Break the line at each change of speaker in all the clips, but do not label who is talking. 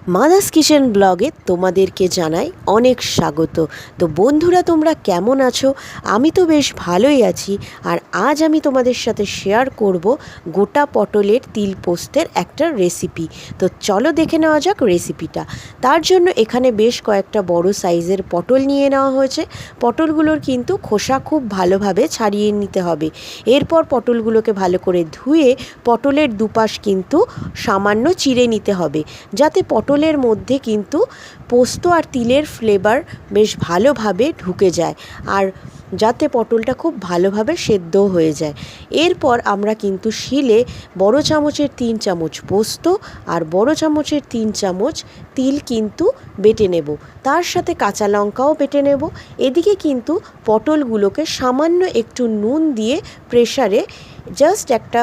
Mother's kitchen ব্লগে তোমাদেরকে জানাই অনেক স্বাগত। তো বন্ধুরা, তোমরা কেমন আছো? আমি তো বেশ ভালোই আছি। আর আজ আমি তোমাদের সাথে শেয়ার করব গোটা পটলের তিল পোস্তের একটা রেসিপি। তো চলো দেখে নেওয়া যাক রেসিপিটা। তার জন্য এখানে বেশ কয়েকটা বড় সাইজের পটল নিয়ে নেওয়া হয়েছে। পটলগুলোর কিন্তু খোসা খুব ভালোভাবে ছাড়িয়ে নিতে হবে। এরপর পটলগুলোকে ভালো করে ধুয়ে পটলের দুপাশ কিন্তু সামান্য চিড়ে নিতে হবে, যাতে পটলের মধ্যে কিন্তু পোস্ত আর তিলের ফ্লেভার বেশ ভালোভাবে ঢুকে যায়, আর যাতে পটলটা খুব ভালোভাবে সেদ্ধ হয়ে যায়। এরপর আমরা কিন্তু শিলে বড় চামচের 3 চামচ পোস্ত আর বড় চামচের 3 চামচ তিল কিন্তু বেটে নেব। তার সাথে কাঁচা লঙ্কাও বেটে নেব। এদিকে কিন্তু পটলগুলোকে সামান্য একটু নুন দিয়ে প্রেসারে জাস্ট একটা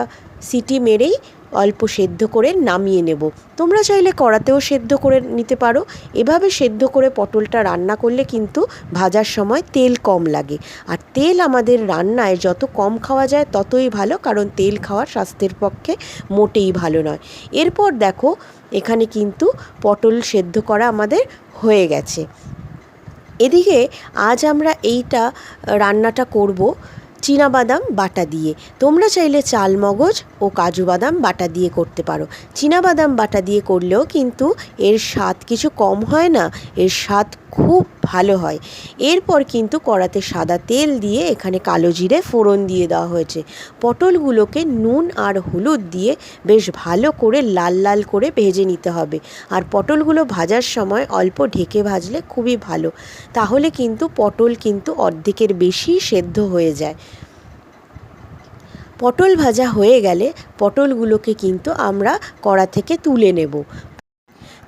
সিটি মেরেই অল্প সেদ্ধ করে নামিয়ে নেব। তোমরা চাইলে কড়াতেও সেদ্ধ করে নিতে পারো। এভাবে সেদ্ধ করে পটলটা রান্না করলে কিন্তু ভাজার সময় তেল কম লাগে। আর তেল আমাদের রান্নায় যত কম খাওয়া যায় ততই ভালো, কারণ তেল খাওয়া স্বাস্থ্যের পক্ষে মোটেই ভালো নয়। এরপর দেখো, এখানে কিন্তু পটল সেদ্ধ করা আমাদের হয়ে গেছে। এদিকে আজ আমরা এইটা রান্নাটা করব চীনাবাদাম বাটা দিয়ে। তোমরা চাইলে চালমগজ ও কাজু বাদাম বাটা দিয়ে করতে পারো। চীনাবাদাম বাটা দিয়ে করলেও কিন্তু এর স্বাদ কিছু কম হয় না, এর স্বাদ খুব ভালো হয়। এরপর কিন্তু কড়াতে সাদা তেল দিয়ে এখানে কালো জিরে ফোড়ন দিয়ে দেওয়া হয়েছে। পটলগুলোকে নুন আর হলুদ দিয়ে বেশ ভালো করে লাল লাল করে ভেজে নিতে হবে। আর পটলগুলো ভাজার সময় অল্প ঢেকে ভাজলে খুবই ভালো, তাহলে কিন্তু পটল কিন্তু অর্ধেকের বেশি সেদ্ধ হয়ে যায়। পটল ভাজা হয়ে গেলে পটলগুলোকে কিন্তু আমরা কড়া থেকে তুলে নেব।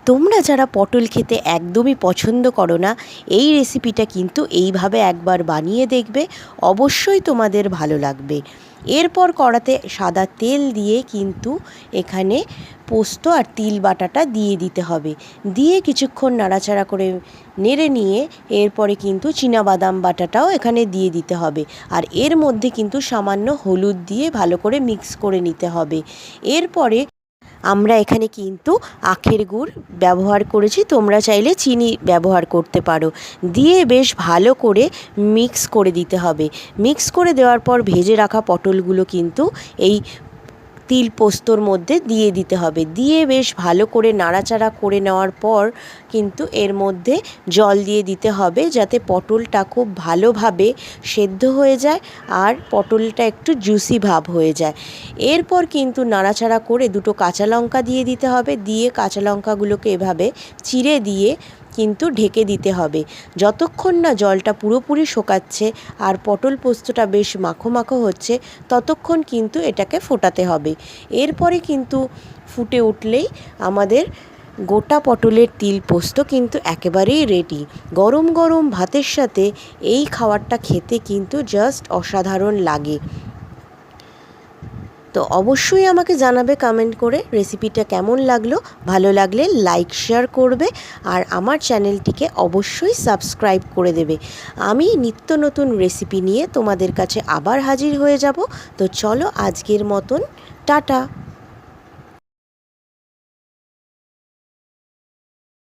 তোমরা যারা পটল খেতে একদমই পছন্দ করো না, এই রেসিপিটা কিন্তু এইভাবে একবার বানিয়ে দেখবে, অবশ্যই তোমাদের ভালো লাগবে। এরপর কড়াতে সাদা তেল দিয়ে কিন্তু এখানে পোস্ত আর তিল বাটাটা দিয়ে দিতে হবে। দিয়ে কিছুক্ষণ নাড়াচাড়া করে নেড়ে নিয়ে এরপরে কিন্তু চীনাবাদাম বাটাটাও এখানে দিয়ে দিতে হবে। আর এর মধ্যে কিন্তু সামান্য হলুদ দিয়ে ভালো করে মিক্স করে নিতে হবে। এরপরে আমরা এখানে কিন্তু আখের গুড় ব্যবহার করেছি, তোমরা চাইলে চিনি ব্যবহার করতে পারো। দিয়ে বেশ ভালো করে মিক্স করে দিতে হবে। মিক্স করে দেওয়ার পর ভেজে রাখা পটলগুলো কিন্তু এই তিল পোস্তর মধ্যে দিয়ে দিতে হবে। দিয়ে বেশ ভালো করে নাড়াচাড়া করে নেওয়ার পর কিন্তু এর মধ্যে জল দিয়ে দিতে হবে, যাতে পটলটা খুব ভালোভাবে সেদ্ধ হয়ে যায় আর পটলটা একটু জুসি ভাব হয়ে যায়। এরপর কিন্তু নাড়াচাড়া করে দুটো কাঁচা লঙ্কা দিয়ে দিতে হবে। দিয়ে কাঁচা লঙ্কাগুলোকে এভাবে চিড়ে দিয়ে কিন্তু ঢেকে দিতে হবে, যতক্ষণ না জলটা পুরোপুরি শোকাচ্ছে আর পটল পোস্তটা বেশ মাখো মাখো হচ্ছে, ততক্ষণ কিন্তু এটাকে ফোটাতে হবে। এরপরে কিন্তু ফুটে উঠলেই আমাদের গোটা পটলের তিল পোস্ত কিন্তু একেবারেই রেডি। গরম গরম ভাতের সাথে এই খাবারটা খেতে কিন্তু জাস্ট অসাধারণ লাগে। তো অবশ্যই আমাকে জানাবে কমেন্ট করে রেসিপিটা কেমন লাগলো। ভালো লাগলে লাইক শেয়ার করবে আর আমার চ্যানেলটিকে অবশ্যই সাবস্ক্রাইব করে দেবে। আমি নিত্য নতুন রেসিপি নিয়ে তোমাদের কাছে আবার হাজির হয়ে যাব। তো চলো আজকের মতন টাটা।